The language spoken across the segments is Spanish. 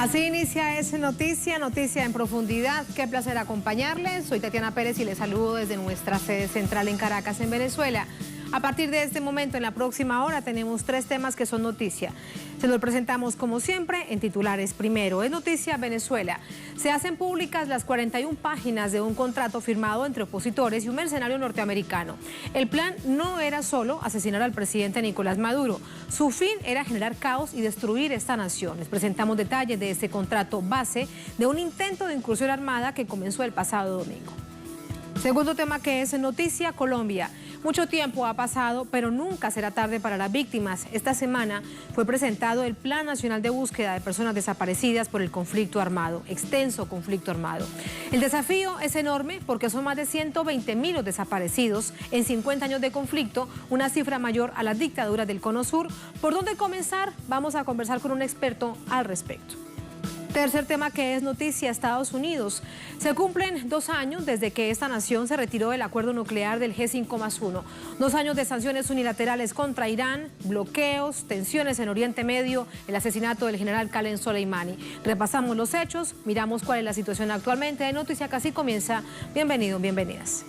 Así inicia Es Noticia, Noticia en Profundidad. Qué placer acompañarles. Soy Tatiana Pérez y les saludo desde nuestra sede central en Caracas, en Venezuela. A partir de este momento, en la próxima hora, tenemos 3 temas que son noticia. Se los presentamos como siempre en titulares. Primero, es noticia Venezuela. Se hacen públicas las 41 páginas de un contrato firmado entre opositores y un mercenario norteamericano. El plan no era solo asesinar al presidente Nicolás Maduro. Su fin era generar caos y destruir esta nación. Les presentamos detalles de este contrato base de un intento de incursión armada que comenzó el pasado domingo. Segundo tema que es noticia, Colombia. Mucho tiempo ha pasado, pero nunca será tarde para las víctimas. Esta semana fue presentado el Plan Nacional de Búsqueda de Personas Desaparecidas por el conflicto armado, extenso conflicto armado. El desafío es enorme porque son más de 120.000 los desaparecidos en 50 años de conflicto, una cifra mayor a las dictaduras del Cono Sur. ¿Por dónde comenzar? Vamos a conversar con un experto al respecto. Tercer tema que es noticia, Estados Unidos. Se cumplen 2 años desde que esta nación se retiró del acuerdo nuclear del G5+1. 2 años de sanciones unilaterales contra Irán, bloqueos, tensiones en Oriente Medio, el asesinato del general Qasem Soleimani. Repasamos los hechos, miramos cuál es la situación actualmente. De Noticia que así comienza. Bienvenidos, bienvenidas.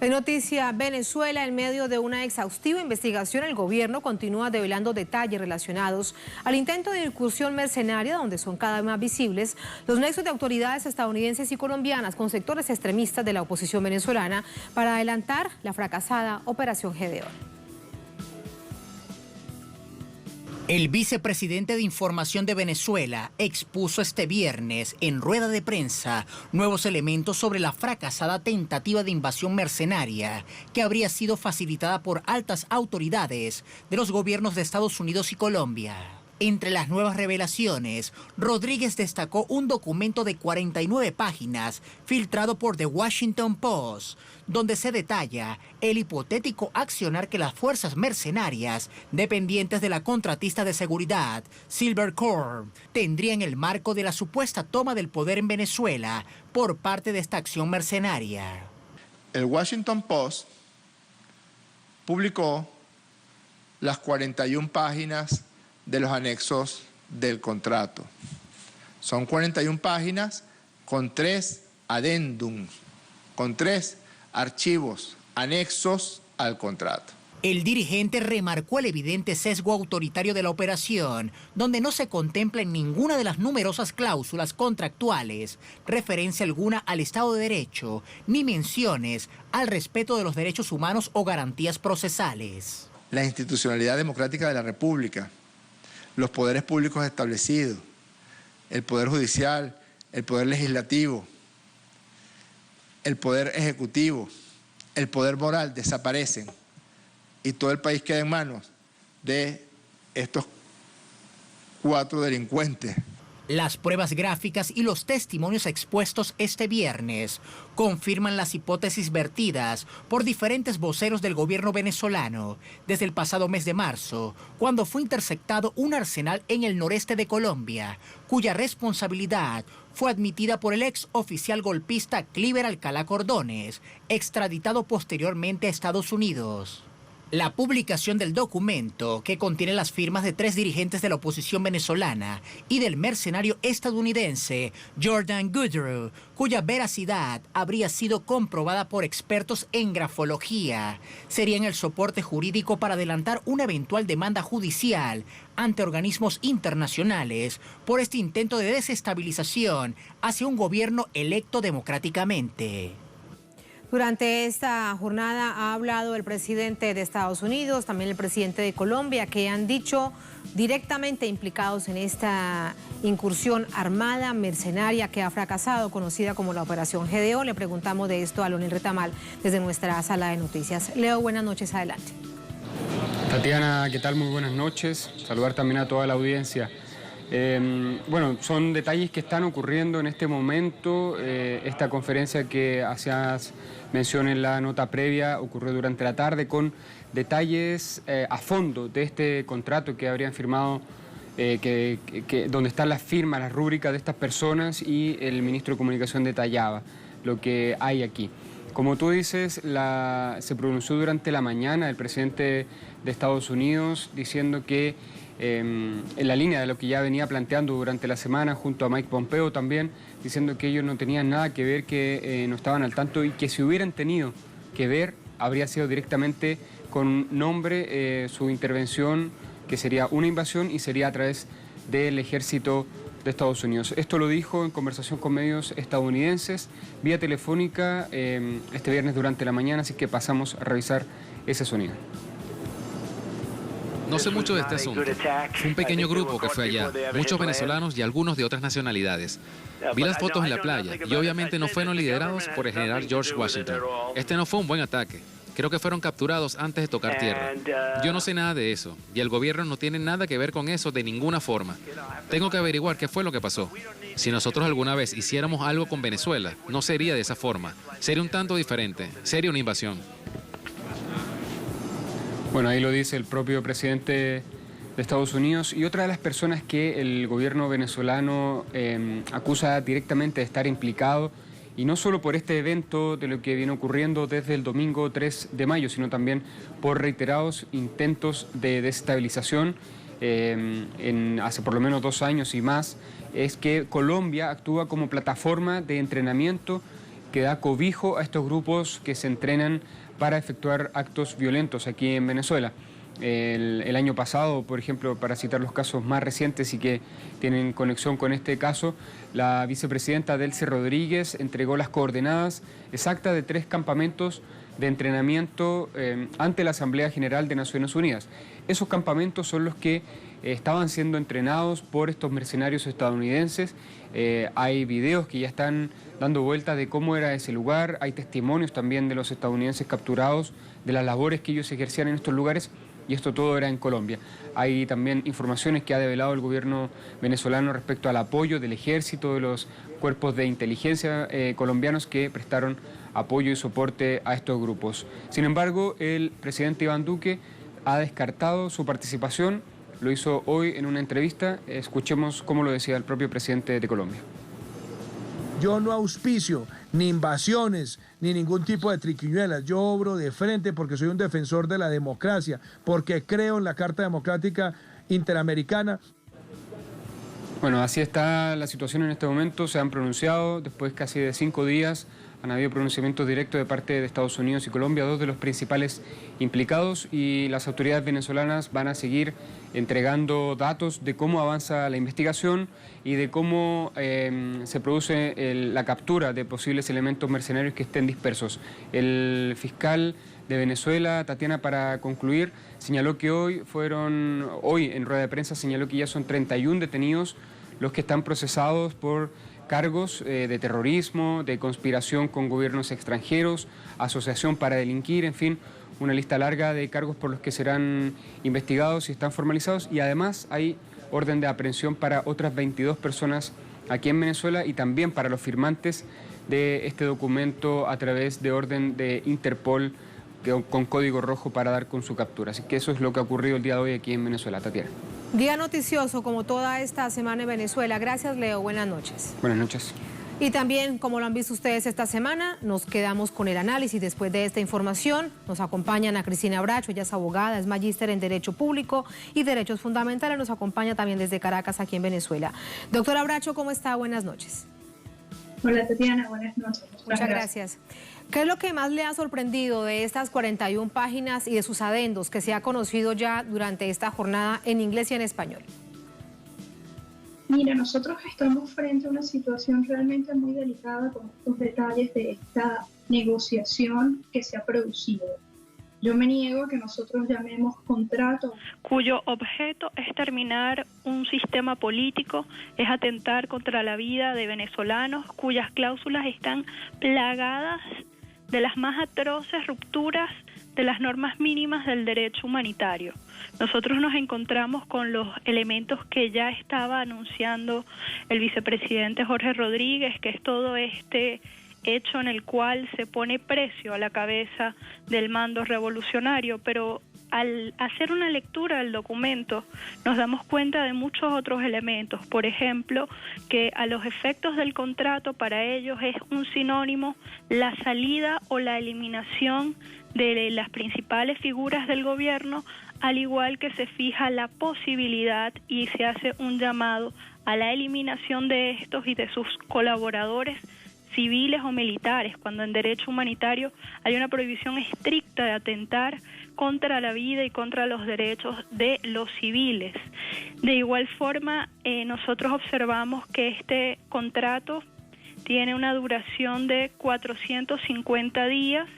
En noticia Venezuela, en medio de una exhaustiva investigación, el gobierno continúa develando detalles relacionados al intento de incursión mercenaria, donde son cada vez más visibles los nexos de autoridades estadounidenses y colombianas con sectores extremistas de la oposición venezolana para adelantar la fracasada Operación Gedeón. El vicepresidente de Información de Venezuela expuso este viernes en rueda de prensa nuevos elementos sobre la fracasada tentativa de invasión mercenaria que habría sido facilitada por altas autoridades de los gobiernos de Estados Unidos y Colombia. Entre las nuevas revelaciones, Rodríguez destacó un documento de 49 páginas filtrado por The Washington Post, donde se detalla el hipotético accionar que las fuerzas mercenarias dependientes de la contratista de seguridad, Silvercorp, tendrían en el marco de la supuesta toma del poder en Venezuela por parte de esta acción mercenaria. El Washington Post publicó las 41 páginas de los anexos del contrato. Son 41 páginas con 3 adendums, con 3 archivos anexos al contrato. El dirigente remarcó el evidente sesgo autoritario de la operación, donde no se contempla en ninguna de las numerosas cláusulas contractuales referencia alguna al Estado de Derecho, ni menciones al respeto de los derechos humanos o garantías procesales. La institucionalidad democrática de la República, los poderes públicos establecidos, el poder judicial, el poder legislativo, el poder ejecutivo, el poder moral desaparecen y todo el país queda en manos de estos 4 delincuentes. Las pruebas gráficas y los testimonios expuestos este viernes confirman las hipótesis vertidas por diferentes voceros del gobierno venezolano desde el pasado mes de marzo, cuando fue interceptado un arsenal en el noreste de Colombia, cuya responsabilidad fue admitida por el ex oficial golpista Cliver Alcalá Cordones, extraditado posteriormente a Estados Unidos. La publicación del documento, que contiene las firmas de 3 dirigentes de la oposición venezolana y del mercenario estadounidense Jordan Goodreau, cuya veracidad habría sido comprobada por expertos en grafología, serían el soporte jurídico para adelantar una eventual demanda judicial ante organismos internacionales por este intento de desestabilización hacia un gobierno electo democráticamente. Durante esta jornada ha hablado el presidente de Estados Unidos, también el presidente de Colombia, que han dicho directamente implicados en esta incursión armada mercenaria que ha fracasado, conocida como la Operación Gedeón. Le preguntamos de esto a Leonel Retamal desde nuestra sala de noticias. Leo, buenas noches, adelante. Tatiana, ¿qué tal? Muy buenas noches. Saludar también a toda la audiencia. Bueno, son detalles que están ocurriendo en este momento. Esta conferencia que hacías mención en la nota previa ocurrió durante la tarde con detalles a fondo de este contrato que habrían firmado, donde están las firmas, las rúbricas de estas personas, y el ministro de Comunicación detallaba lo que hay aquí. Como tú dices, se pronunció durante la mañana el presidente de Estados Unidos diciendo que en la línea de lo que ya venía planteando durante la semana junto a Mike Pompeo también, diciendo que ellos no tenían nada que ver, que no estaban al tanto, y que si hubieran tenido que ver, habría sido directamente con nombre su intervención, que sería una invasión y sería a través del ejército de Estados Unidos. Esto lo dijo en conversación con medios estadounidenses vía telefónica este viernes durante la mañana, así que pasamos a revisar ese sonido. No sé mucho de este asunto. Fue un pequeño grupo que fue allá, muchos venezolanos y algunos de otras nacionalidades. Vi las fotos en la playa y obviamente no fueron liderados por el general George Washington. Este no fue un buen ataque. Creo que fueron capturados antes de tocar tierra. Yo no sé nada de eso y el gobierno no tiene nada que ver con eso de ninguna forma. Tengo que averiguar qué fue lo que pasó. Si nosotros alguna vez hiciéramos algo con Venezuela, no sería de esa forma. Sería un tanto diferente. Sería una invasión. Bueno, ahí lo dice el propio presidente de Estados Unidos, y otra de las personas que el gobierno venezolano acusa directamente de estar implicado, y no solo por este evento de lo que viene ocurriendo desde el domingo 3 de mayo, sino también por reiterados intentos de desestabilización hace por lo menos 2 años y más, es que Colombia actúa como plataforma de entrenamiento que da cobijo a estos grupos que se entrenan para efectuar actos violentos aquí en Venezuela. El año pasado, por ejemplo, para citar los casos más recientes y que tienen conexión con este caso, la vicepresidenta Delcy Rodríguez entregó las coordenadas exactas de 3 campamentos de entrenamiento ante la Asamblea General de Naciones Unidas. Esos campamentos son los que estaban siendo entrenados por estos mercenarios estadounidenses. Hay videos que ya están dando vueltas de cómo era ese lugar, hay testimonios también de los estadounidenses capturados, de las labores que ellos ejercían en estos lugares, y esto todo era en Colombia. Hay también informaciones que ha develado el gobierno venezolano respecto al apoyo del ejército, de los cuerpos de inteligencia colombianos que prestaron apoyo y soporte a estos grupos. Sin embargo, el presidente Iván Duque ha descartado su participación, lo hizo hoy en una entrevista. Escuchemos cómo lo decía el propio presidente de Colombia. Yo no auspicio ni invasiones ni ningún tipo de triquiñuelas. Yo obro de frente porque soy un defensor de la democracia, porque creo en la Carta Democrática Interamericana. Bueno, así está la situación en este momento. Se han pronunciado después casi de 5 días. Han habido pronunciamientos directos de parte de Estados Unidos y Colombia, 2 de los principales implicados, y las autoridades venezolanas van a seguir entregando datos de cómo avanza la investigación y de cómo se produce la captura de posibles elementos mercenarios que estén dispersos. El fiscal de Venezuela, Tatiana, para concluir, señaló que hoy en rueda de prensa señaló que ya son 31 detenidos los que están procesados por cargos de terrorismo, de conspiración con gobiernos extranjeros, asociación para delinquir, en fin, una lista larga de cargos por los que serán investigados y están formalizados, y además hay orden de aprehensión para otras 22 personas aquí en Venezuela y también para los firmantes de este documento a través de orden de Interpol con código rojo para dar con su captura. Así que eso es lo que ha ocurrido el día de hoy aquí en Venezuela. Tatiana. Día noticioso como toda esta semana en Venezuela. Gracias, Leo. Buenas noches. Buenas noches. Y también, como lo han visto ustedes esta semana, nos quedamos con el análisis. Después de esta información, nos acompañan a Cristina Bracho, ella es abogada, es magíster en Derecho Público y Derechos Fundamentales, nos acompaña también desde Caracas, aquí en Venezuela. Doctora Bracho, ¿cómo está? Buenas noches. Hola, Tatiana, buenas noches. Muchas gracias. ¿Qué es lo que más le ha sorprendido de estas 41 páginas y de sus adendos que se ha conocido ya durante esta jornada en inglés y en español? Mira, nosotros estamos frente a una situación realmente muy delicada con estos detalles de esta negociación que se ha producido. Yo me niego a que nosotros llamemos contrato, cuyo objeto es terminar un sistema político, es atentar contra la vida de venezolanos, cuyas cláusulas están plagadas de las más atroces rupturas de las normas mínimas del derecho humanitario. Nosotros nos encontramos con los elementos que ya estaba anunciando el vicepresidente Jorge Rodríguez, que es todo este hecho en el cual se pone precio a la cabeza del mando revolucionario, pero al hacer una lectura del documento nos damos cuenta de muchos otros elementos. Por ejemplo, que a los efectos del contrato para ellos es un sinónimo la salida o la eliminación de las principales figuras del gobierno, al igual que se fija la posibilidad y se hace un llamado a la eliminación de estos y de sus colaboradores civiles o militares, cuando en derecho humanitario hay una prohibición estricta de atentar contra la vida y contra los derechos de los civiles. De igual forma, nosotros observamos que este contrato tiene una duración de 450 días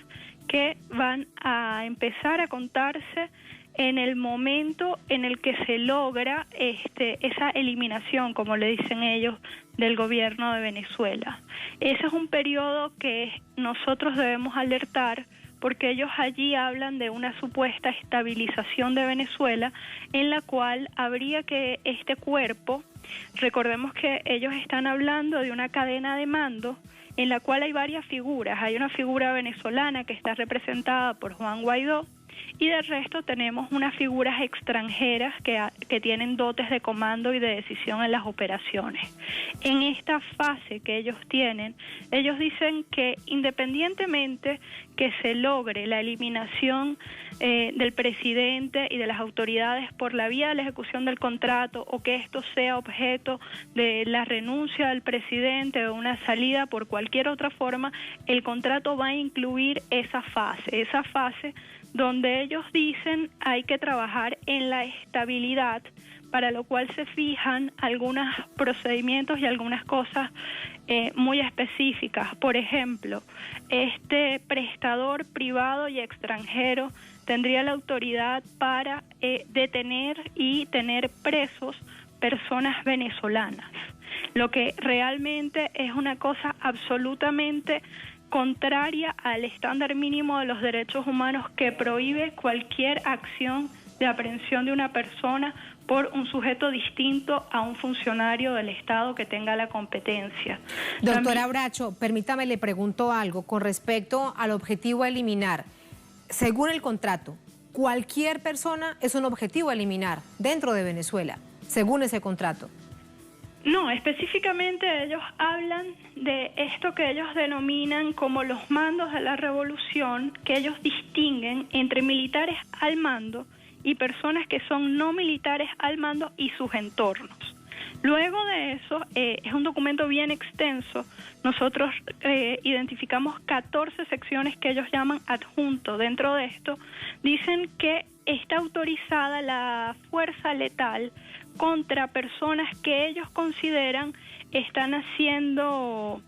que van a empezar a contarse en el momento en el que se logra esa eliminación, como le dicen ellos, del gobierno de Venezuela. Ese es un periodo que nosotros debemos alertar, porque ellos allí hablan de una supuesta estabilización de Venezuela, en la cual habría que este cuerpo, recordemos que ellos están hablando de una cadena de mando, en la cual hay varias figuras. Hay una figura venezolana que está representada por Juan Guaidó, y del resto tenemos unas figuras extranjeras que tienen dotes de comando y de decisión en las operaciones. En esta fase que ellos tienen, ellos dicen que independientemente que se logre la eliminación del presidente y de las autoridades por la vía de la ejecución del contrato, o que esto sea objeto de la renuncia del presidente o una salida por cualquier otra forma, el contrato va a incluir esa fase donde ellos dicen hay que trabajar en la estabilidad, para lo cual se fijan algunos procedimientos y algunas cosas muy específicas. Por ejemplo, este prestador privado y extranjero tendría la autoridad para detener y tener presos personas venezolanas, lo que realmente es una cosa absolutamente contraria al estándar mínimo de los derechos humanos, que prohíbe cualquier acción de aprehensión de una persona por un sujeto distinto a un funcionario del Estado que tenga la competencia. Doctora Bracho, permítame, le pregunto algo con respecto al objetivo a eliminar. Según el contrato, cualquier persona es un objetivo a eliminar dentro de Venezuela, según ese contrato. No, específicamente ellos hablan de esto que ellos denominan como los mandos de la revolución, que ellos distinguen entre militares al mando y personas que son no militares al mando y sus entornos. Luego de eso, es un documento bien extenso. Nosotros identificamos 14 secciones que ellos llaman adjunto. Dentro de esto dicen que está autorizada la fuerza letal contra personas que ellos consideran están haciendo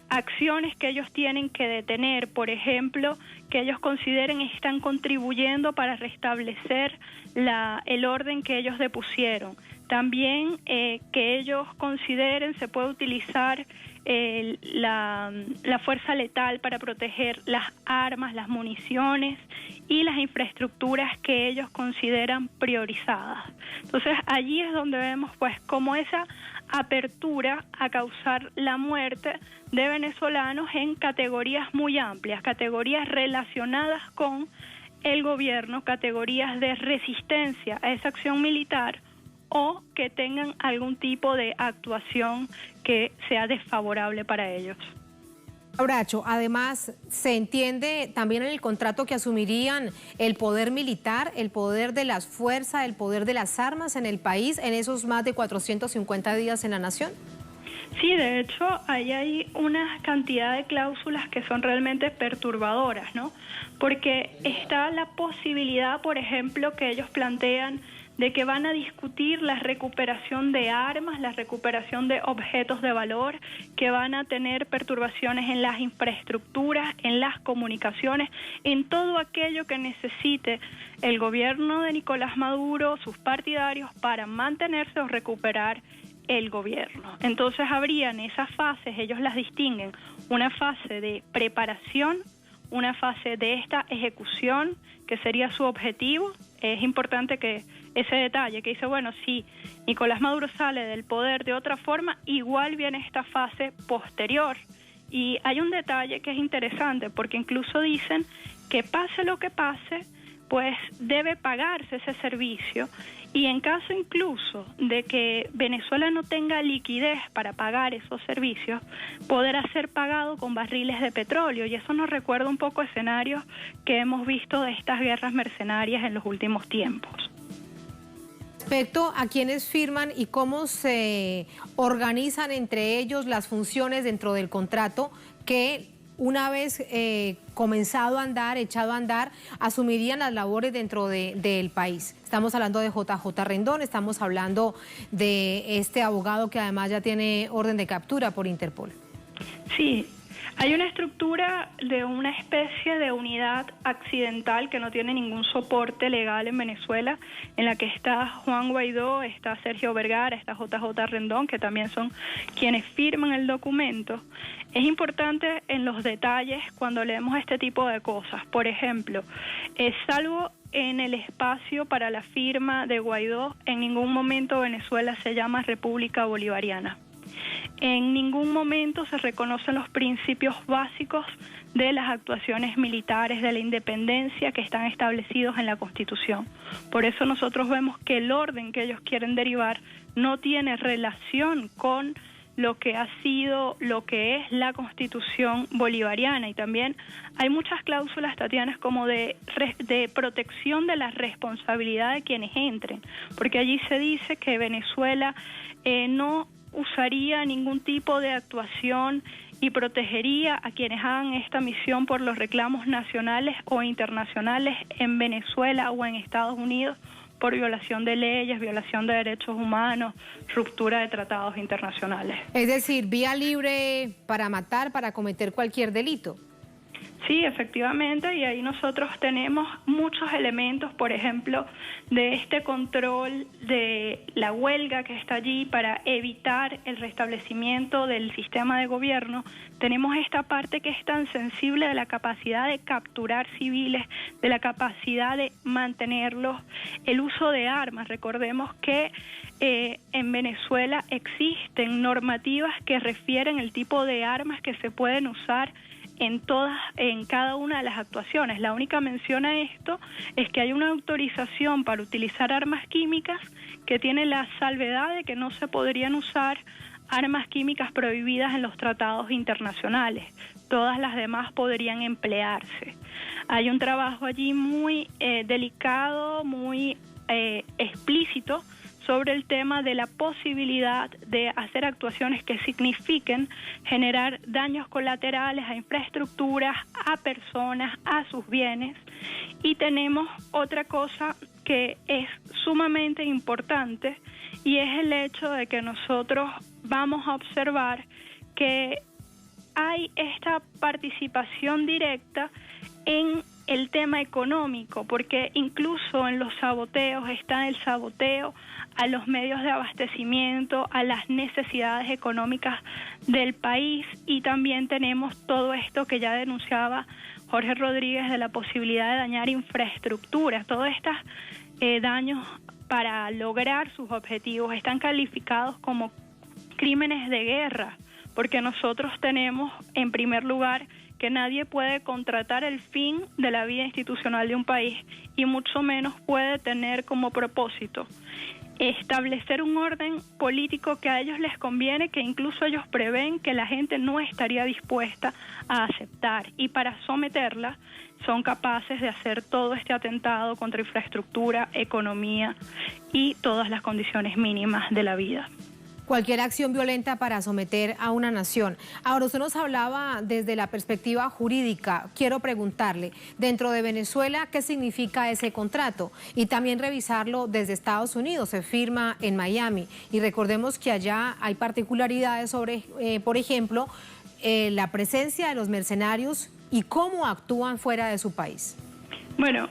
acciones que ellos tienen que detener. Por ejemplo, que ellos consideren están contribuyendo para restablecer el orden que ellos depusieron. También que ellos consideren se puede utilizar la fuerza letal para proteger las armas, las municiones y las infraestructuras que ellos consideran priorizadas. Entonces allí es donde vemos pues como esa apertura a causar la muerte de venezolanos en categorías muy amplias, categorías relacionadas con el gobierno, categorías de resistencia a esa acción militar, o que tengan algún tipo de actuación que sea desfavorable para ellos. Bracho, además, se entiende también en el contrato que asumirían el poder militar, el poder de las fuerzas, el poder de las armas en el país en esos más de 450 días en la nación. Sí, de hecho, ahí hay una cantidad de cláusulas que son realmente perturbadoras, ¿no? Porque está la posibilidad, por ejemplo, que ellos plantean de que van a discutir la recuperación de armas, la recuperación de objetos de valor, que van a tener perturbaciones en las infraestructuras, en las comunicaciones, en todo aquello que necesite el gobierno de Nicolás Maduro, sus partidarios, para mantenerse o recuperar el gobierno. Entonces habrían esas fases, ellos las distinguen, una fase de preparación, una fase de esta ejecución, que sería su objetivo. Es importante que ese detalle, que dice, bueno, si Nicolás Maduro sale del poder de otra forma, igual viene esta fase posterior. Y hay un detalle que es interesante, porque incluso dicen que pase lo que pase, pues debe pagarse ese servicio, y en caso incluso de que Venezuela no tenga liquidez para pagar esos servicios, podrá ser pagado con barriles de petróleo, y eso nos recuerda un poco escenarios que hemos visto de estas guerras mercenarias en los últimos tiempos. Respecto a quienes firman y cómo se organizan entre ellos las funciones dentro del contrato, que una vez comenzado a andar, echado a andar, asumirían las labores dentro del país. Estamos hablando de JJ Rendón, estamos hablando de este abogado que además ya tiene orden de captura por Interpol. Sí, hay una estructura de una especie de unidad accidental que no tiene ningún soporte legal en Venezuela, en la que está Juan Guaidó, está Sergio Vergara, está JJ Rendón, que también son quienes firman el documento. Es importante en los detalles cuando leemos este tipo de cosas. Por ejemplo, salvo en el espacio para la firma de Guaidó, en ningún momento Venezuela se llama República Bolivariana. En ningún momento se reconocen los principios básicos de las actuaciones militares, de la independencia que están establecidos en la Constitución. Por eso nosotros vemos que el orden que ellos quieren derivar no tiene relación con lo que ha sido, lo que es la Constitución bolivariana. Y también hay muchas cláusulas, Tatiana, como de protección de la responsabilidad de quienes entren, porque allí se dice que Venezuela no usaría ningún tipo de actuación y protegería a quienes hagan esta misión por los reclamos nacionales o internacionales en Venezuela o en Estados Unidos por violación de leyes, violación de derechos humanos, ruptura de tratados internacionales. Es decir, vía libre para matar, para cometer cualquier delito. Sí, efectivamente, y ahí nosotros tenemos muchos elementos, por ejemplo, de este control de la huelga que está allí para evitar el restablecimiento del sistema de gobierno. Tenemos esta parte que es tan sensible de la capacidad de capturar civiles, de la capacidad de mantenerlos, el uso de armas. Recordemos que en Venezuela existen normativas que refieren el tipo de armas que se pueden usar en cada una de las actuaciones. La única mención a esto es que hay una autorización para utilizar armas químicas que tiene la salvedad de que no se podrían usar armas químicas prohibidas en los tratados internacionales. Todas las demás podrían emplearse. Hay un trabajo allí muy delicado, muy explícito, sobre el tema de la posibilidad de hacer actuaciones que signifiquen generar daños colaterales a infraestructuras, a personas, a sus bienes. Y tenemos otra cosa que es sumamente importante, y es el hecho de que nosotros vamos a observar que hay esta participación directa en el tema económico, porque incluso en los saboteos está el saboteo a los medios de abastecimiento, a las necesidades económicas del país, y también tenemos todo esto que ya denunciaba Jorge Rodríguez de la posibilidad de dañar infraestructuras. Todos estos daños para lograr sus objetivos están calificados como crímenes de guerra, porque nosotros tenemos en primer lugar que nadie puede contratar el fin de la vida institucional de un país, y mucho menos puede tener como propósito establecer un orden político que a ellos les conviene, que incluso ellos prevén que la gente no estaría dispuesta a aceptar, y para someterla son capaces de hacer todo este atentado contra infraestructura, economía y todas las condiciones mínimas de la vida. Cualquier acción violenta para someter a una nación. Ahora, usted nos hablaba desde la perspectiva jurídica. Quiero preguntarle, dentro de Venezuela, ¿qué significa ese contrato? Y también revisarlo desde Estados Unidos. Se firma en Miami. Y recordemos que allá hay particularidades sobre, por ejemplo, la presencia de los mercenarios y cómo actúan fuera de su país. Bueno,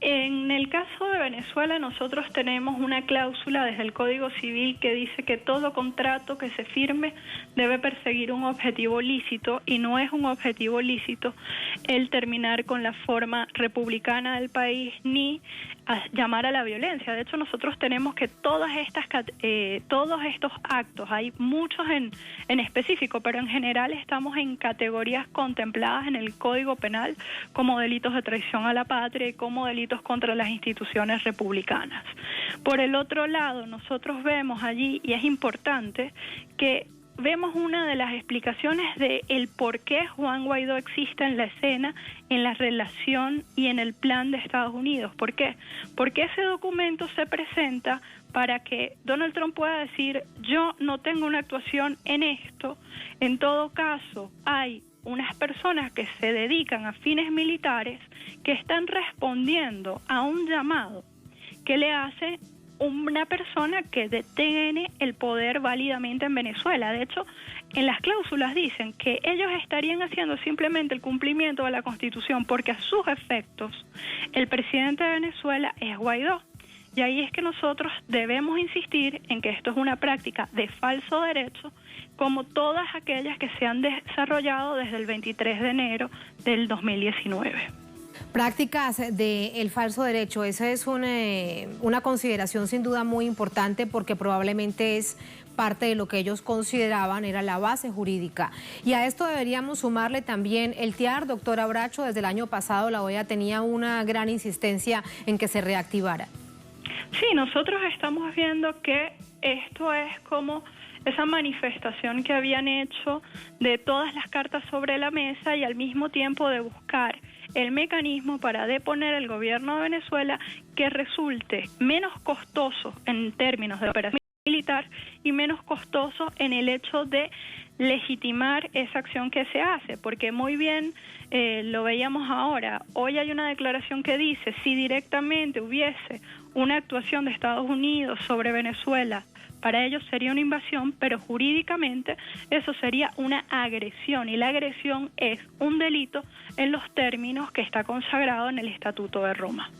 en el caso de Venezuela nosotros tenemos una cláusula desde el Código Civil que dice que todo contrato que se firme debe perseguir un objetivo lícito, y no es un objetivo lícito el terminar con la forma republicana del país ni llamar a la violencia. De hecho, nosotros tenemos que todos estos actos, hay muchos en específico, pero en general estamos en categorías contempladas en el Código Penal como delitos de traición a la patria y como delitos contra las instituciones republicanas. Por el otro lado, nosotros vemos allí, y es importante, que vemos una de las explicaciones de el por qué Juan Guaidó existe en la escena, en la relación y en el plan de Estados Unidos. ¿Por qué? Porque ese documento se presenta para que Donald Trump pueda decir: yo no tengo una actuación en esto. En todo caso, hay unas personas que se dedican a fines militares que están respondiendo a un llamado que le hace una persona que detiene el poder válidamente en Venezuela. De hecho, en las cláusulas dicen que ellos estarían haciendo simplemente el cumplimiento de la Constitución porque a sus efectos el presidente de Venezuela es Guaidó. Y ahí es que nosotros debemos insistir en que esto es una práctica de falso derecho, como todas aquellas que se han desarrollado desde el 23 de enero del 2019. Prácticas del falso derecho, esa es una consideración sin duda muy importante, porque probablemente es parte de lo que ellos consideraban era la base jurídica. Y a esto deberíamos sumarle también el TIAR, doctora Bracho. Desde el año pasado la OEA tenía una gran insistencia en que se reactivara. Sí, nosotros estamos viendo que esto es como esa manifestación que habían hecho de todas las cartas sobre la mesa y al mismo tiempo de buscar el mecanismo para deponer el gobierno de Venezuela que resulte menos costoso en términos de operación militar y menos costoso en el hecho de legitimar esa acción que se hace, porque muy bien lo veíamos ahora. Hoy hay una declaración que dice: si directamente hubiese una actuación de Estados Unidos sobre Venezuela, para ellos sería una invasión, pero jurídicamente eso sería una agresión, y la agresión es un delito en los términos que está consagrado en el Estatuto de Roma.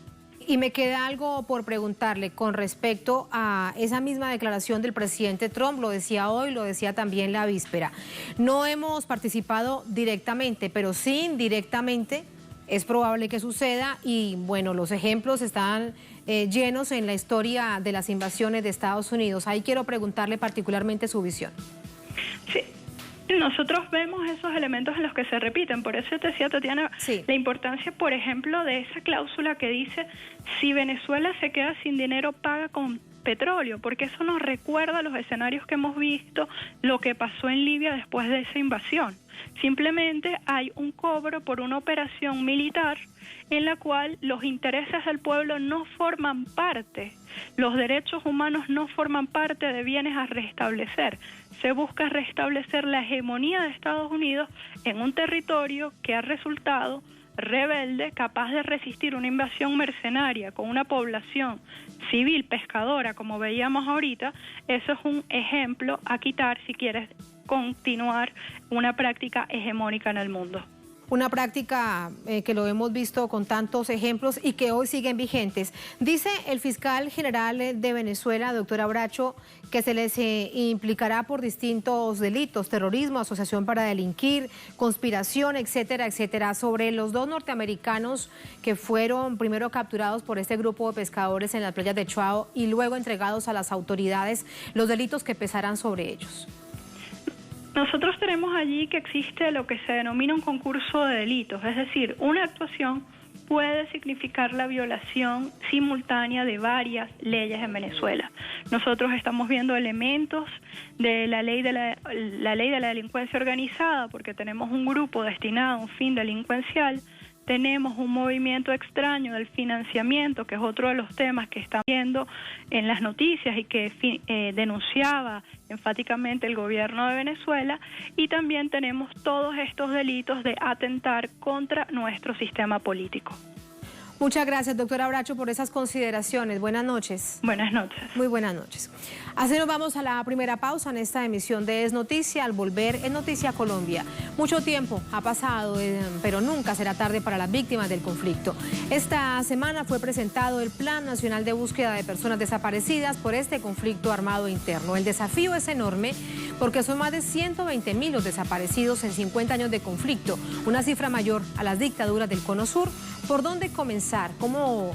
Y me queda algo por preguntarle con respecto a esa misma declaración del presidente Trump. Lo decía hoy, lo decía también la víspera. No hemos participado directamente, pero sí indirectamente es probable que suceda, y bueno, los ejemplos están llenos en la historia de las invasiones de Estados Unidos. Ahí quiero preguntarle particularmente su visión. Sí. Nosotros vemos esos elementos en los que se repiten, por eso te decía, Tatiana, sí, la importancia, por ejemplo, de esa cláusula que dice: si Venezuela se queda sin dinero, paga con petróleo, porque eso nos recuerda a los escenarios que hemos visto, lo que pasó en Libia después de esa invasión. Simplemente hay un cobro por una operación militar en la cual los intereses del pueblo no forman parte, los derechos humanos no forman parte de bienes a restablecer. Se busca restablecer la hegemonía de Estados Unidos en un territorio que ha resultado rebelde, capaz de resistir una invasión mercenaria con una población civil pescadora, como veíamos ahorita. Eso es un ejemplo a quitar si quieres continuar una práctica hegemónica en el mundo. Una práctica que lo hemos visto con tantos ejemplos y que hoy siguen vigentes. Dice el fiscal general de Venezuela, doctora Bracho, que se les implicará por distintos delitos: terrorismo, asociación para delinquir, conspiración, etcétera, etcétera. Sobre los dos norteamericanos que fueron primero capturados por este grupo de pescadores en las playas de Chuao y luego entregados a las autoridades, los delitos que pesarán sobre ellos. Nosotros tenemos allí que existe lo que se denomina un concurso de delitos, es decir, una actuación puede significar la violación simultánea de varias leyes en Venezuela. Nosotros estamos viendo elementos de la ley de la delincuencia organizada, porque tenemos un grupo destinado a un fin delincuencial. tenemos un movimiento extraño del financiamiento, que es otro de los temas que está viendo en las noticias y que denunciaba enfáticamente el gobierno de Venezuela, y también tenemos todos estos delitos de atentar contra nuestro sistema político. Muchas gracias, doctora Bracho, por esas consideraciones. Buenas noches. Buenas noches. Muy buenas noches. Así nos vamos a la primera pausa en esta emisión de Es Noticia. Al volver, en Noticia Colombia. Mucho tiempo ha pasado, pero nunca será tarde para las víctimas del conflicto. Esta semana fue presentado el Plan Nacional de Búsqueda de Personas Desaparecidas por este conflicto armado interno. El desafío es enorme porque son más de 120.000 los desaparecidos en 50 años de conflicto, una cifra mayor a las dictaduras del Cono Sur. ¿Por dónde comenzar? ¿Cómo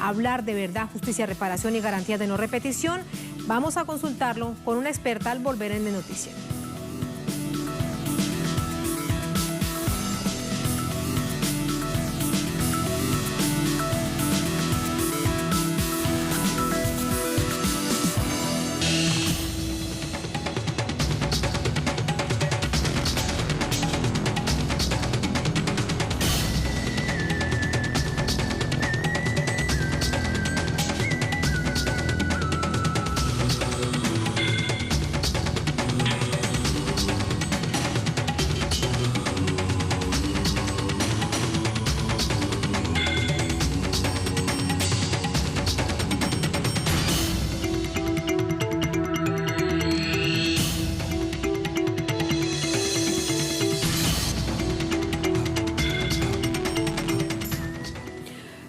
hablar de verdad, justicia, reparación y garantías de no repetición? Vamos a consultarlo con una experta al volver en Noticia.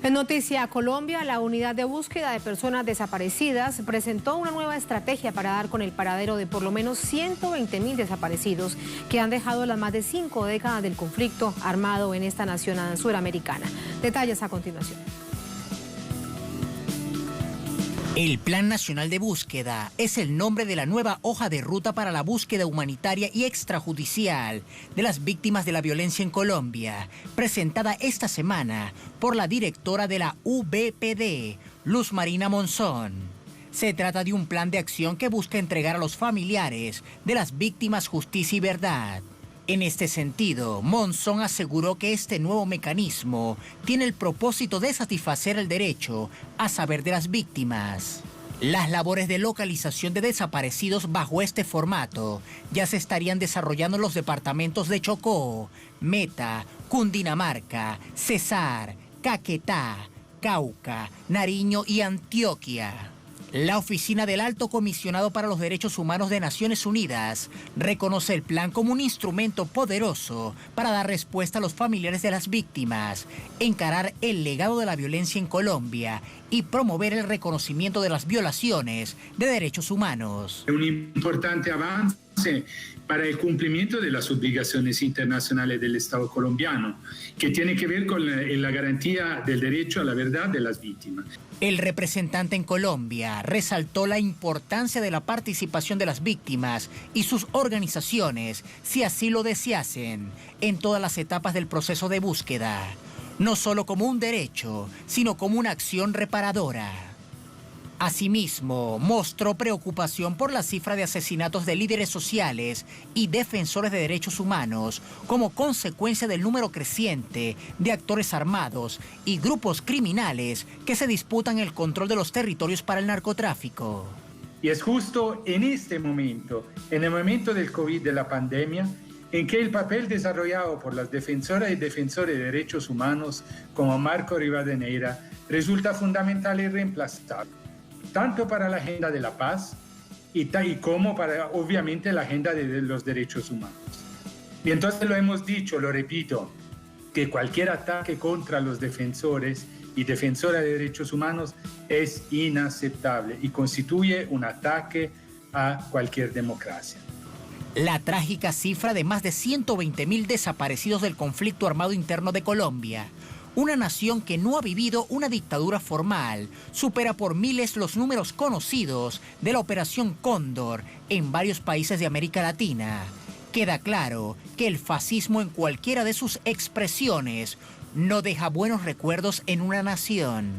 En Noticia Colombia, la Unidad de Búsqueda de Personas Desaparecidas presentó una nueva estrategia para dar con el paradero de por lo menos 120.000 desaparecidos que han dejado las más de 5 décadas del conflicto armado en esta nación suramericana. Detalles a continuación. El Plan Nacional de Búsqueda es el nombre de la nueva hoja de ruta para la búsqueda humanitaria y extrajudicial de las víctimas de la violencia en Colombia, presentada esta semana por la directora de la UBPD, Luz Marina Monzón. Se trata de un plan de acción que busca entregar a los familiares de las víctimas justicia y verdad. En este sentido, Monzón aseguró que este nuevo mecanismo tiene el propósito de satisfacer el derecho a saber de las víctimas. Las labores de localización de desaparecidos bajo este formato ya se estarían desarrollando en los departamentos de Chocó, Meta, Cundinamarca, Cesar, Caquetá, Cauca, Nariño y Antioquia. La Oficina del Alto Comisionado para los Derechos Humanos de Naciones Unidas reconoce el plan como un instrumento poderoso para dar respuesta a los familiares de las víctimas, encarar el legado de la violencia en Colombia y promover el reconocimiento de las violaciones de derechos humanos. Un importante avance para el cumplimiento de las obligaciones internacionales del Estado colombiano, que tiene que ver con la garantía del derecho a la verdad de las víctimas. El representante en Colombia resaltó la importancia de la participación de las víctimas y sus organizaciones, si así lo deseasen, en todas las etapas del proceso de búsqueda, no solo como un derecho, sino como una acción reparadora. Asimismo, mostró preocupación por la cifra de asesinatos de líderes sociales y defensores de derechos humanos como consecuencia del número creciente de actores armados y grupos criminales que se disputan el control de los territorios para el narcotráfico. Y es justo en este momento, en el momento del COVID, de la pandemia, en que el papel desarrollado por las defensoras y defensores de derechos humanos como Marco Rivadeneira resulta fundamental y reemplazable, tanto para la agenda de la paz y como para, obviamente, la agenda de los derechos humanos. Y entonces lo hemos dicho, lo repito, que cualquier ataque contra los defensores y defensoras de derechos humanos es inaceptable y constituye un ataque a cualquier democracia. La trágica cifra de más de 120.000 desaparecidos del conflicto armado interno de Colombia, una nación que no ha vivido una dictadura formal, supera por miles los números conocidos de la Operación Cóndor en varios países de América Latina. Queda claro que el fascismo en cualquiera de sus expresiones no deja buenos recuerdos en una nación.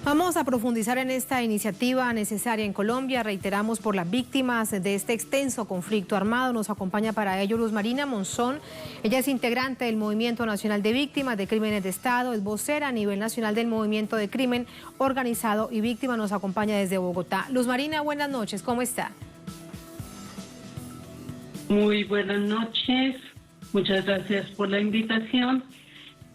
Vamos a profundizar en esta iniciativa necesaria en Colombia. Reiteramos por las víctimas de este extenso conflicto armado. Nos acompaña para ello Luz Marina Monzón. Ella es integrante del Movimiento Nacional de Víctimas de Crímenes de Estado, es vocera a nivel nacional del Movimiento de Crimen Organizado y Víctima. Nos acompaña desde Bogotá. Luz Marina, buenas noches. ¿Cómo está? Muy buenas noches. Muchas gracias por la invitación.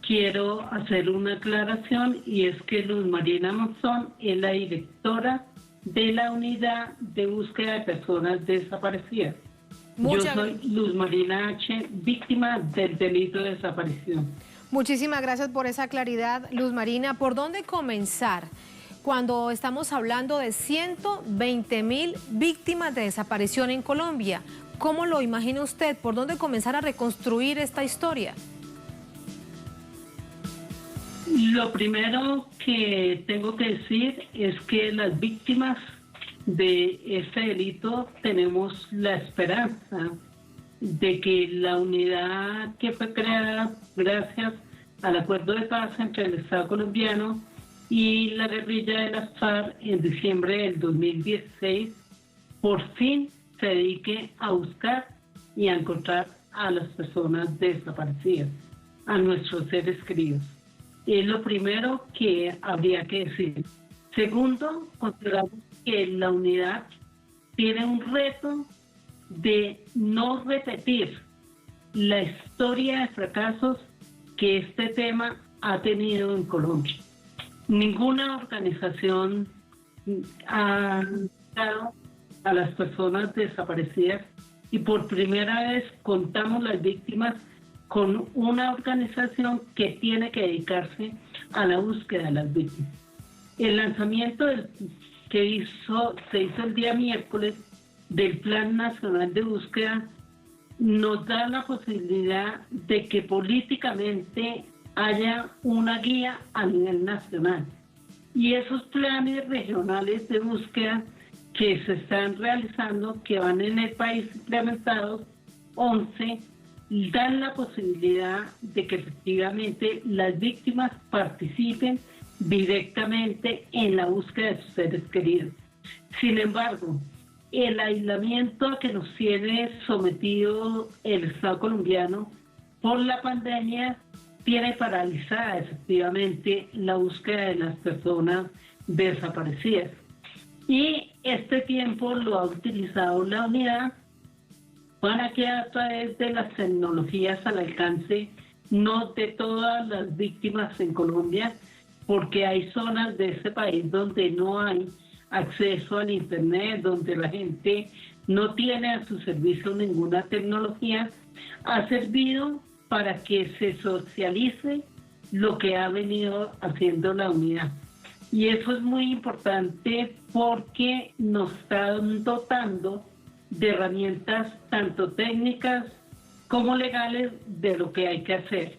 Quiero hacer una aclaración y es que Luz Marina Monzón es la directora de la Unidad de Búsqueda de Personas Desaparecidas. Yo soy Luz Marina H., víctima del delito de desaparición. Muchísimas gracias por esa claridad, Luz Marina. ¿Por dónde comenzar cuando estamos hablando de 120.000 víctimas de desaparición en Colombia? ¿Cómo lo imagina usted? ¿Por dónde comenzar a reconstruir esta historia? Lo primero que tengo que decir es que las víctimas de este delito tenemos la esperanza de que la unidad que fue creada gracias al acuerdo de paz entre el Estado colombiano y la guerrilla de las FARC en diciembre del 2016 por fin se dedique a buscar y a encontrar a las personas desaparecidas, a nuestros seres queridos. Es lo primero que habría que decir. Segundo, consideramos que la unidad tiene un reto de no repetir la historia de fracasos que este tema ha tenido en Colombia. Ninguna organización ha dado a las personas desaparecidas y por primera vez contamos las víctimas con una organización que tiene que dedicarse a la búsqueda de las víctimas. El lanzamiento se hizo el día miércoles del Plan Nacional de Búsqueda nos da la posibilidad de que políticamente haya una guía a nivel nacional. Y esos planes regionales de búsqueda que se están realizando, que van en el país implementados, 11, dan la posibilidad de que efectivamente las víctimas participen directamente en la búsqueda de sus seres queridos. Sin embargo, el aislamiento a que nos tiene sometido el Estado colombiano por la pandemia tiene paralizada efectivamente la búsqueda de las personas desaparecidas. Y este tiempo lo ha utilizado la unidad para que a través de las tecnologías al alcance, no de todas las víctimas en Colombia, porque hay zonas de este país donde no hay acceso al internet, donde la gente no tiene a su servicio ninguna tecnología, ha servido para que se socialice lo que ha venido haciendo la unidad. Y eso es muy importante porque nos están dotando de herramientas tanto técnicas como legales de lo que hay que hacer.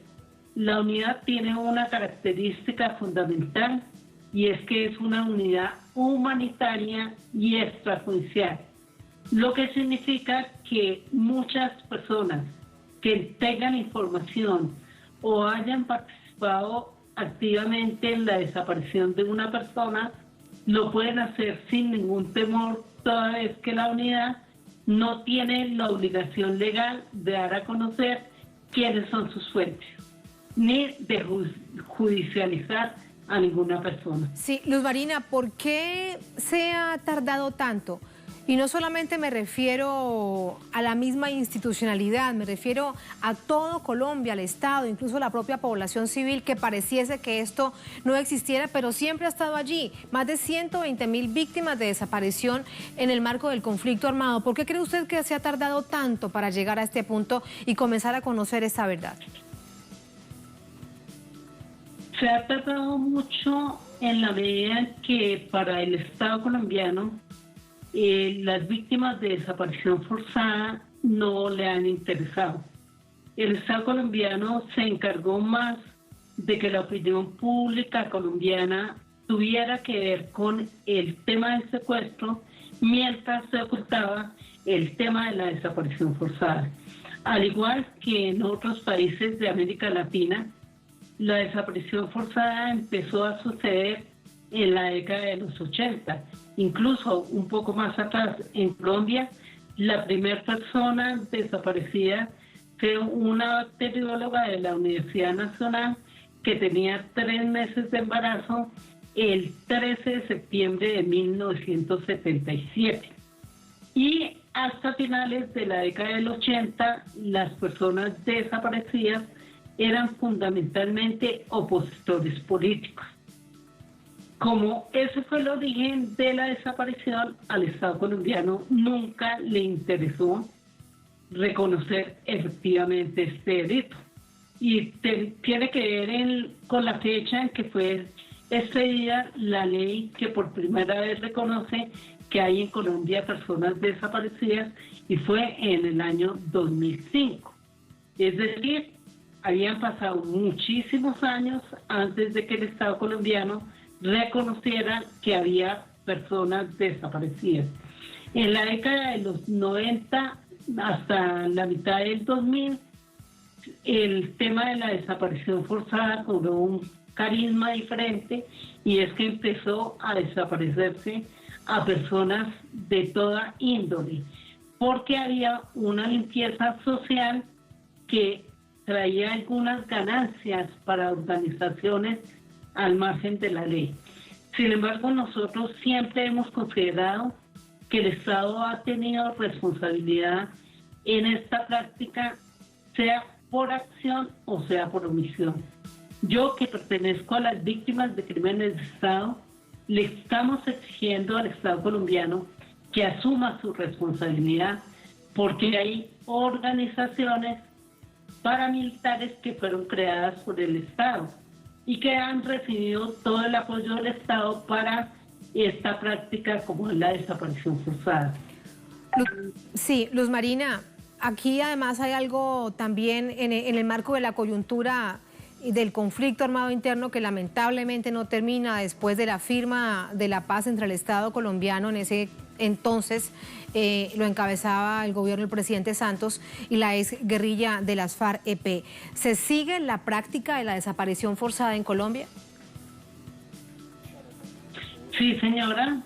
La unidad tiene una característica fundamental y es que es una unidad humanitaria y extrajudicial, lo que significa que muchas personas que tengan información o hayan participado activamente en la desaparición de una persona lo pueden hacer sin ningún temor, toda vez que la unidad no tiene la obligación legal de dar a conocer quiénes son sus fuentes, ni de judicializar a ninguna persona. Sí, Luz Marina, ¿por qué se ha tardado tanto? Y no solamente me refiero a la misma institucionalidad, me refiero a todo Colombia, al Estado, incluso a la propia población civil, que pareciese que esto no existiera, pero siempre ha estado allí. Más de 120.000 víctimas de desaparición en el marco del conflicto armado. ¿Por qué cree usted que se ha tardado tanto para llegar a este punto y comenzar a conocer esta verdad? Se ha tardado mucho en la medida que para el Estado colombiano las víctimas de desaparición forzada no le han interesado. El Estado colombiano se encargó más de que la opinión pública colombiana tuviera que ver con el tema del secuestro mientras se ocultaba el tema de la desaparición forzada. Al igual que en otros países de América Latina, la desaparición forzada empezó a suceder en la década de los 80. Incluso un poco más atrás, en Colombia, la primera persona desaparecida fue una bacterióloga de la Universidad Nacional que tenía 3 meses de embarazo el 13 de septiembre de 1977. Y hasta finales de la década del 80, las personas desaparecidas eran fundamentalmente opositores políticos. Como ese fue el origen de la desaparición, al Estado colombiano nunca le interesó reconocer efectivamente este delito. Y tiene que ver con la fecha en que fue expedida la ley que por primera vez reconoce que hay en Colombia personas desaparecidas, y fue en el año 2005. Es decir, habían pasado muchísimos años antes de que el Estado colombiano reconociera que había personas desaparecidas. En la década de los 90 hasta la mitad del 2000, el tema de la desaparición forzada cobró un carisma diferente, y es que empezó a desaparecerse a personas de toda índole, porque había una limpieza social que traía algunas ganancias para organizaciones al margen de la ley. Sin embargo, nosotros siempre hemos considerado que el Estado ha tenido responsabilidad en esta práctica, sea por acción o sea por omisión. Yo, que pertenezco a las víctimas de crímenes de Estado, le estamos exigiendo al Estado colombiano que asuma su responsabilidad, porque hay organizaciones paramilitares que fueron creadas por el Estado y que han recibido todo el apoyo del Estado para esta práctica como es la desaparición forzada. Sí, Luz Marina, aquí además hay algo también en el marco de la coyuntura y del conflicto armado interno que lamentablemente no termina después de la firma de la paz entre el Estado colombiano. En ese entonces lo encabezaba el gobierno del presidente Santos y la ex guerrilla de las FARC-EP. ¿Se sigue la práctica de la desaparición forzada en Colombia? Sí, señora.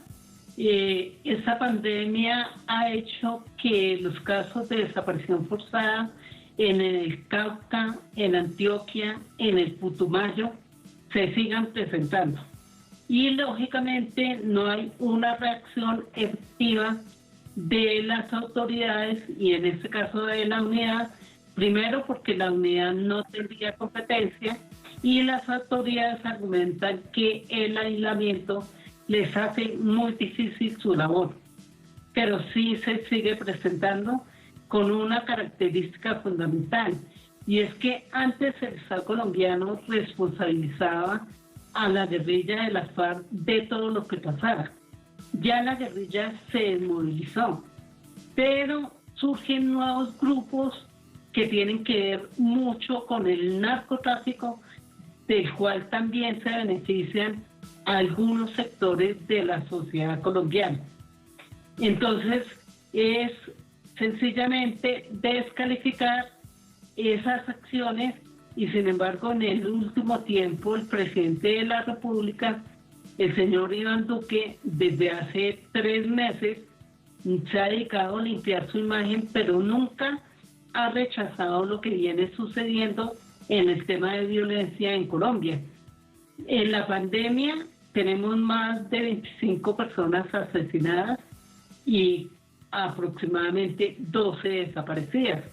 Esta pandemia ha hecho que los casos de desaparición forzada en el Cauca, en Antioquia, en el Putumayo, se sigan presentando. Y lógicamente no hay una reacción efectiva de las autoridades, y en este caso de la unidad, primero porque la unidad no tendría competencia, y las autoridades argumentan que el aislamiento les hace muy difícil su labor. Pero sí se sigue presentando con una característica fundamental, y es que antes el Estado colombiano responsabilizaba a la guerrilla de las FARC de todo lo que pasara. Ya la guerrilla se desmovilizó, pero surgen nuevos grupos que tienen que ver mucho con el narcotráfico, del cual también se benefician algunos sectores de la sociedad colombiana. Entonces, es sencillamente descalificar esas acciones, y sin embargo en el último tiempo el presidente de la República, el señor Iván Duque, desde hace 3 meses se ha dedicado a limpiar su imagen, pero nunca ha rechazado lo que viene sucediendo en el tema de violencia en Colombia. En la pandemia tenemos más de 25 personas asesinadas y aproximadamente 12 desaparecidas,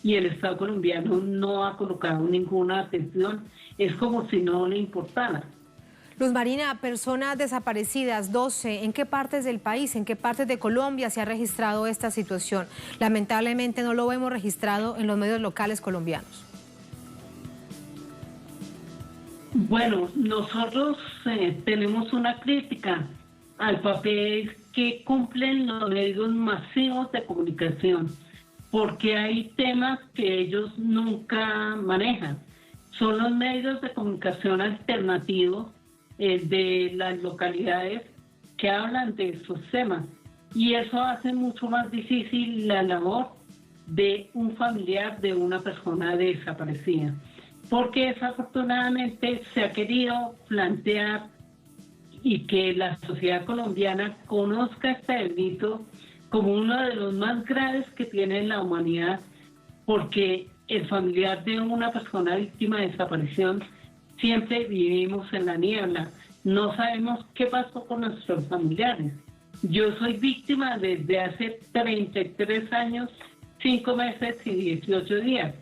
y el Estado colombiano no ha colocado ninguna atención. Es como si no le importara. Luz Marina, personas desaparecidas, 12, ¿en qué partes del país, en qué partes de Colombia se ha registrado esta situación? Lamentablemente no lo vemos registrado en los medios locales colombianos. Bueno, nosotros tenemos una crítica al papel que cumplen los medios masivos de comunicación, porque hay temas que ellos nunca manejan. Son los medios de comunicación alternativos de las localidades que hablan de estos temas, y eso hace mucho más difícil la labor de un familiar de una persona desaparecida, porque desafortunadamente se ha querido plantear y que la sociedad colombiana conozca este delito como uno de los más graves que tiene la humanidad, porque el familiar de una persona víctima de desaparición siempre vivimos en la niebla, no sabemos qué pasó con nuestros familiares. Yo soy víctima desde hace 33 años, 5 meses y 18 días,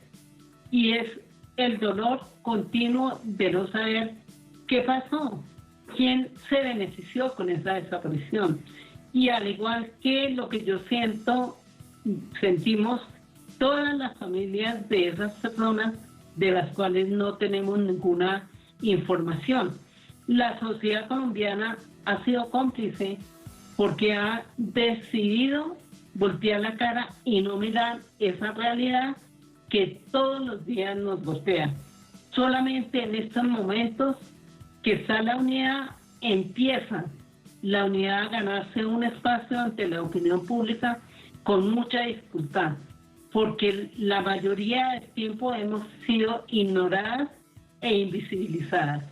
y es el dolor continuo de no saber qué pasó, quién se benefició con esa desaparición. Y al igual que lo que yo sentimos todas las familias de esas personas de las cuales no tenemos ninguna información. La sociedad colombiana ha sido cómplice porque ha decidido voltear la cara y no mirar esa realidad que todos los días nos golpea. Solamente en estos momentos que está la unidad, empieza la unidad a ganarse un espacio ante la opinión pública con mucha dificultad, porque la mayoría del tiempo hemos sido ignoradas e invisibilizadas.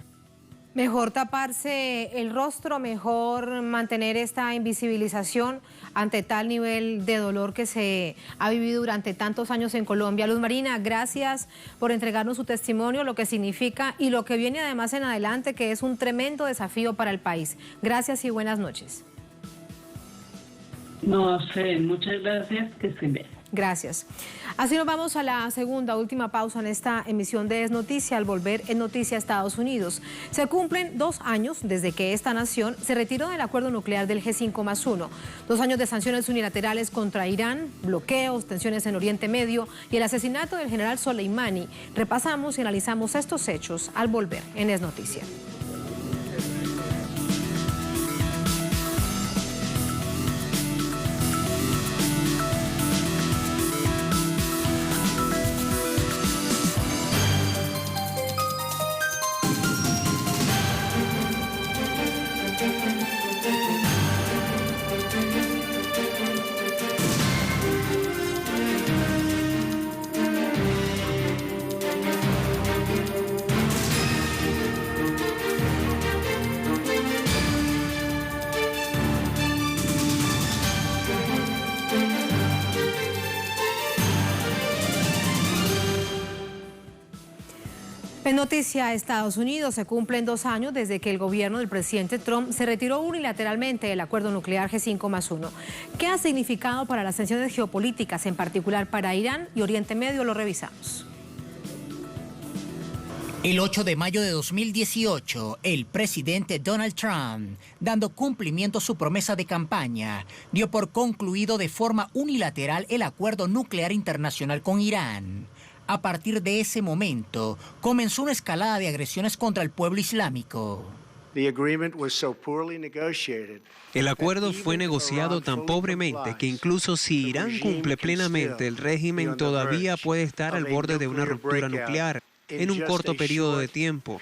Mejor taparse el rostro, mejor mantener esta invisibilización ante tal nivel de dolor que se ha vivido durante tantos años en Colombia. Luz Marina, gracias por entregarnos su testimonio, lo que significa y lo que viene además en adelante, que es un tremendo desafío para el país. Gracias y buenas noches. No sé, muchas gracias, que se vea. Gracias. Así nos vamos a la segunda, última pausa en esta emisión de Es Noticia. Al volver en Noticia Estados Unidos, se cumplen 2 años desde que esta nación se retiró del acuerdo nuclear del G5+1. 2 años de sanciones unilaterales contra Irán, bloqueos, tensiones en Oriente Medio y el asesinato del general Soleimani. Repasamos y analizamos estos hechos al volver en Es Noticia. En Noticia Estados Unidos, se cumplen 2 años desde que el gobierno del presidente Trump se retiró unilateralmente del acuerdo nuclear G5+1. ¿Qué ha significado para las tensiones geopolíticas, en particular para Irán y Oriente Medio? Lo revisamos. El 8 de mayo de 2018, el presidente Donald Trump, dando cumplimiento a su promesa de campaña, dio por concluido de forma unilateral el acuerdo nuclear internacional con Irán. A partir de ese momento, comenzó una escalada de agresiones contra el pueblo islámico. El acuerdo fue negociado tan pobremente que incluso si Irán cumple plenamente, el régimen todavía puede estar al borde de una ruptura nuclear en un corto periodo de tiempo.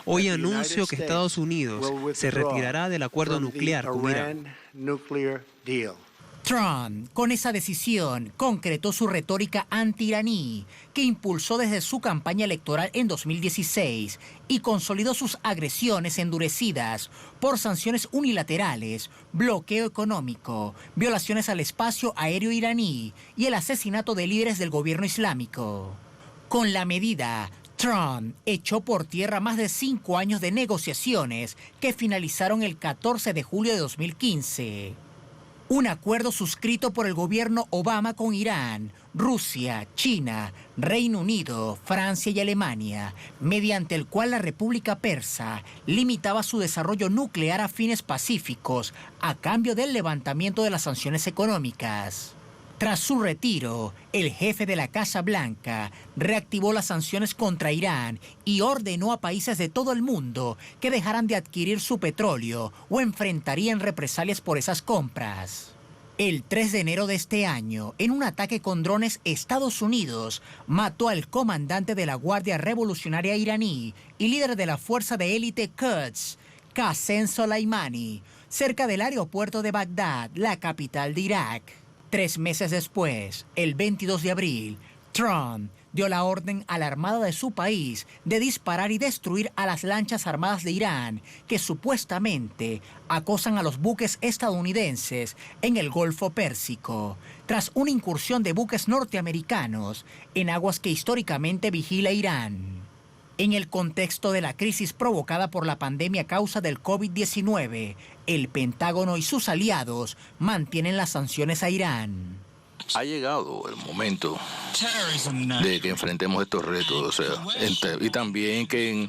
Hoy anuncio que Estados Unidos se retirará del acuerdo nuclear con Irán. Trump, con esa decisión, concretó su retórica anti-iraní, que impulsó desde su campaña electoral en 2016 y consolidó sus agresiones endurecidas por sanciones unilaterales, bloqueo económico, violaciones al espacio aéreo iraní y el asesinato de líderes del gobierno islámico. Con la medida, Trump echó por tierra más de 5 años de negociaciones que finalizaron el 14 de julio de 2015. Un acuerdo suscrito por el gobierno Obama con Irán, Rusia, China, Reino Unido, Francia y Alemania, mediante el cual la República Persa limitaba su desarrollo nuclear a fines pacíficos a cambio del levantamiento de las sanciones económicas. Tras su retiro, el jefe de la Casa Blanca reactivó las sanciones contra Irán y ordenó a países de todo el mundo que dejaran de adquirir su petróleo o enfrentarían represalias por esas compras. El 3 de enero de este año, en un ataque con drones, Estados Unidos mató al comandante de la Guardia Revolucionaria iraní y líder de la fuerza de élite Quds, Qasem Soleimani, cerca del aeropuerto de Bagdad, la capital de Irak. 3 meses después, el 22 de abril, Trump dio la orden a la armada de su país de disparar y destruir a las lanchas armadas de Irán que supuestamente acosan a los buques estadounidenses en el Golfo Pérsico, tras una incursión de buques norteamericanos en aguas que históricamente vigila Irán. En el contexto de la crisis provocada por la pandemia a causa del COVID-19, el Pentágono y sus aliados mantienen las sanciones a Irán. Ha llegado el momento de que enfrentemos estos retos, y también que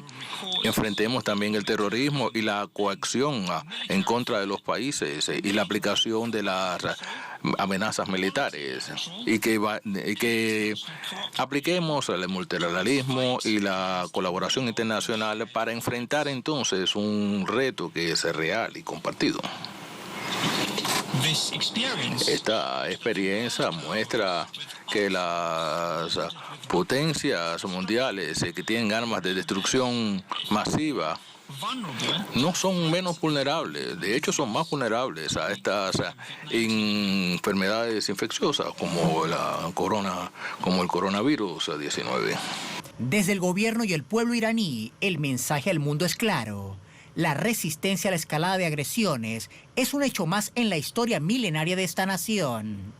enfrentemos también el terrorismo y la coacción en contra de los países y la aplicación de las amenazas militares y que apliquemos el multilateralismo y la colaboración internacional para enfrentar entonces un reto que es real y compartido. Esta experiencia muestra que las potencias mundiales que tienen armas de destrucción masiva no son menos vulnerables, de hecho son más vulnerables a estas enfermedades infecciosas como el coronavirus 19. Desde el gobierno y el pueblo iraní, el mensaje al mundo es claro. La resistencia a la escalada de agresiones es un hecho más en la historia milenaria de esta nación.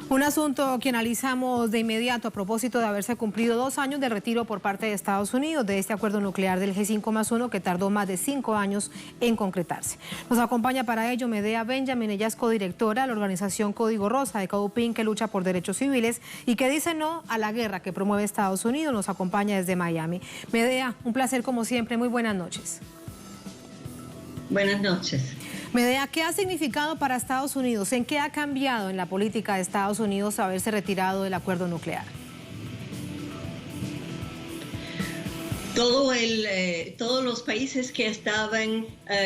Un asunto que analizamos de inmediato a propósito de haberse cumplido 2 años de retiro por parte de Estados Unidos de este acuerdo nuclear del G5+1 que tardó más de 5 años en concretarse. Nos acompaña para ello Medea Benjamin, ella es codirectora de la organización Código Rosa de CAUPIN, que lucha por derechos civiles y que dice no a la guerra que promueve Estados Unidos. Nos acompaña desde Miami. Medea, un placer como siempre, muy buenas noches. Buenas noches. Medea, ¿qué ha significado para Estados Unidos? ¿En qué ha cambiado en la política de Estados Unidos haberse retirado del acuerdo nuclear? Todos los países que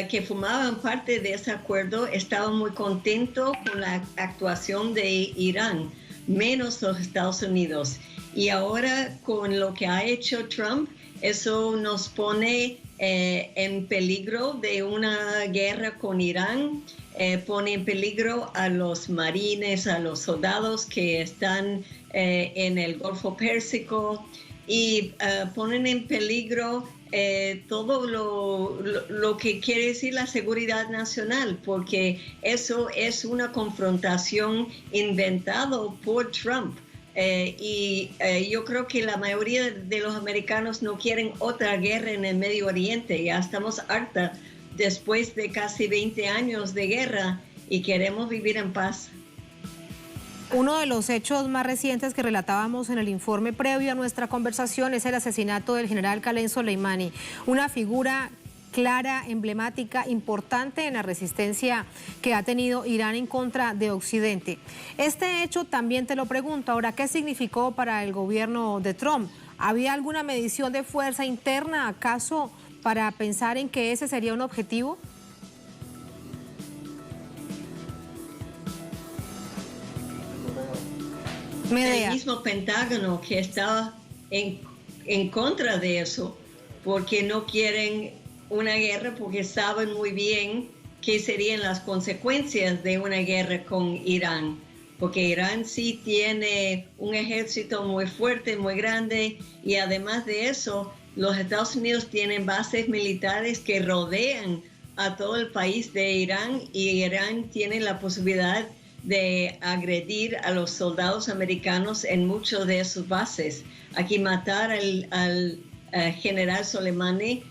que formaban parte de ese acuerdo estaban muy contentos con la actuación de Irán, menos los Estados Unidos. Y ahora con lo que ha hecho Trump, eso nos pone en peligro de una guerra con Irán, pone en peligro a los marines, a los soldados que están en el Golfo Pérsico y ponen en peligro todo lo que quiere decir la seguridad nacional, porque eso es una confrontación inventada por Trump. Yo creo que la mayoría de los americanos no quieren otra guerra en el Medio Oriente. Ya estamos harta después de casi 20 años de guerra y queremos vivir en paz. Uno de los hechos más recientes que relatábamos en el informe previo a nuestra conversación es el asesinato del general Khaled Soleimani, una figura clara, emblemática, importante en la resistencia que ha tenido Irán en contra de Occidente. Este hecho también te lo pregunto ahora, ¿qué significó para el gobierno de Trump? ¿Había alguna medición de fuerza interna acaso para pensar en que ese sería un objetivo? El mismo Pentágono que estaba en contra de eso, porque no quieren una guerra, porque saben muy bien qué serían las consecuencias de una guerra con Irán, porque Irán sí tiene un ejército muy fuerte, muy grande, y además de eso, los Estados Unidos tienen bases militares que rodean a todo el país de Irán, y Irán tiene la posibilidad de agredir a los soldados americanos en muchas de sus bases. Aquí matar al general Soleimani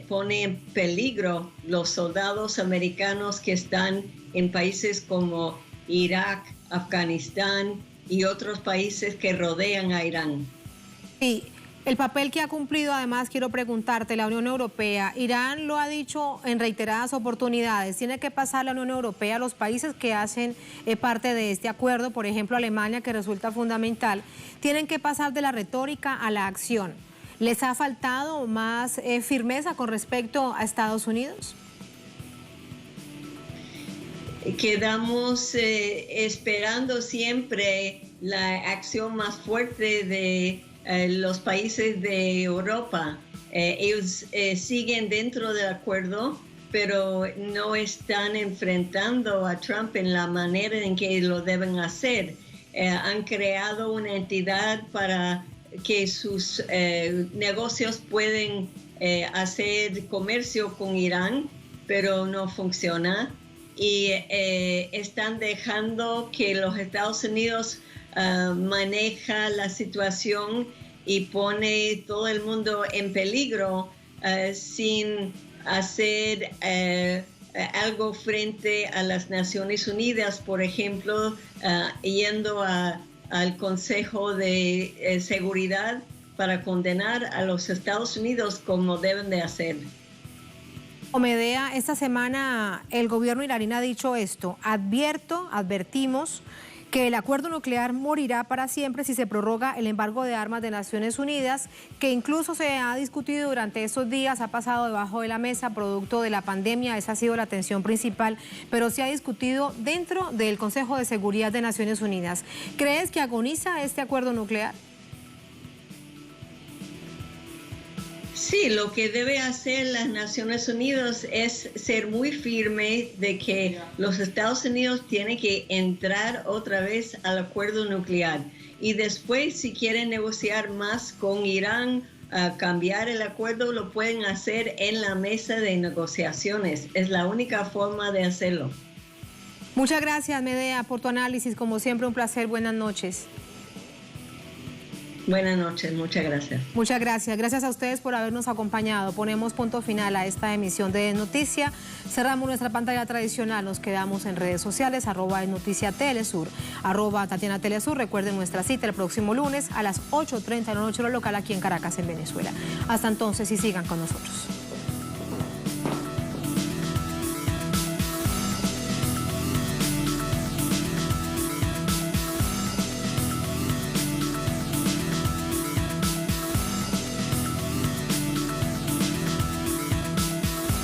pone en peligro los soldados americanos que están en países como Irak, Afganistán y otros países que rodean a Irán. Sí, el papel que ha cumplido, además, quiero preguntarte, la Unión Europea. Irán lo ha dicho en reiteradas oportunidades, tiene que pasar la Unión Europea a los países que hacen parte de este acuerdo, por ejemplo Alemania, que resulta fundamental, tienen que pasar de la retórica a la acción. ¿Les ha faltado más firmeza con respecto a Estados Unidos? Quedamos esperando siempre la acción más fuerte de los países de Europa. Ellos siguen dentro del acuerdo, pero no están enfrentando a Trump en la manera en que lo deben hacer. han creado una entidad para que sus negocios pueden hacer comercio con Irán, pero no funciona. Y están dejando que los Estados Unidos maneja la situación y pone todo el mundo en peligro sin hacer algo frente a las Naciones Unidas, por ejemplo, yendo al Consejo de Seguridad para condenar a los Estados Unidos como deben de hacer. Medea, esta semana el gobierno iraní ha dicho esto: advertimos que el acuerdo nuclear morirá para siempre si se prorroga el embargo de armas de Naciones Unidas, que incluso se ha discutido durante estos días, ha pasado debajo de la mesa producto de la pandemia, esa ha sido la tensión principal, pero se ha discutido dentro del Consejo de Seguridad de Naciones Unidas. ¿Crees que agoniza este acuerdo nuclear? Sí, lo que debe hacer las Naciones Unidas es ser muy firme de que los Estados Unidos tienen que entrar otra vez al acuerdo nuclear. Y después, si quieren negociar más con Irán, cambiar el acuerdo, lo pueden hacer en la mesa de negociaciones. Es la única forma de hacerlo. Muchas gracias, Medea, por tu análisis. Como siempre, un placer. Buenas noches. Buenas noches, muchas gracias. Muchas gracias. Gracias a ustedes por habernos acompañado. Ponemos punto final a esta emisión de Noticia. Cerramos nuestra pantalla tradicional. Nos quedamos en redes sociales, @NoticiaTelesur, @TatianaTelesur. Recuerden nuestra cita el próximo lunes a las 8:30 de la noche hora local aquí en Caracas, en Venezuela. Hasta entonces y sigan con nosotros.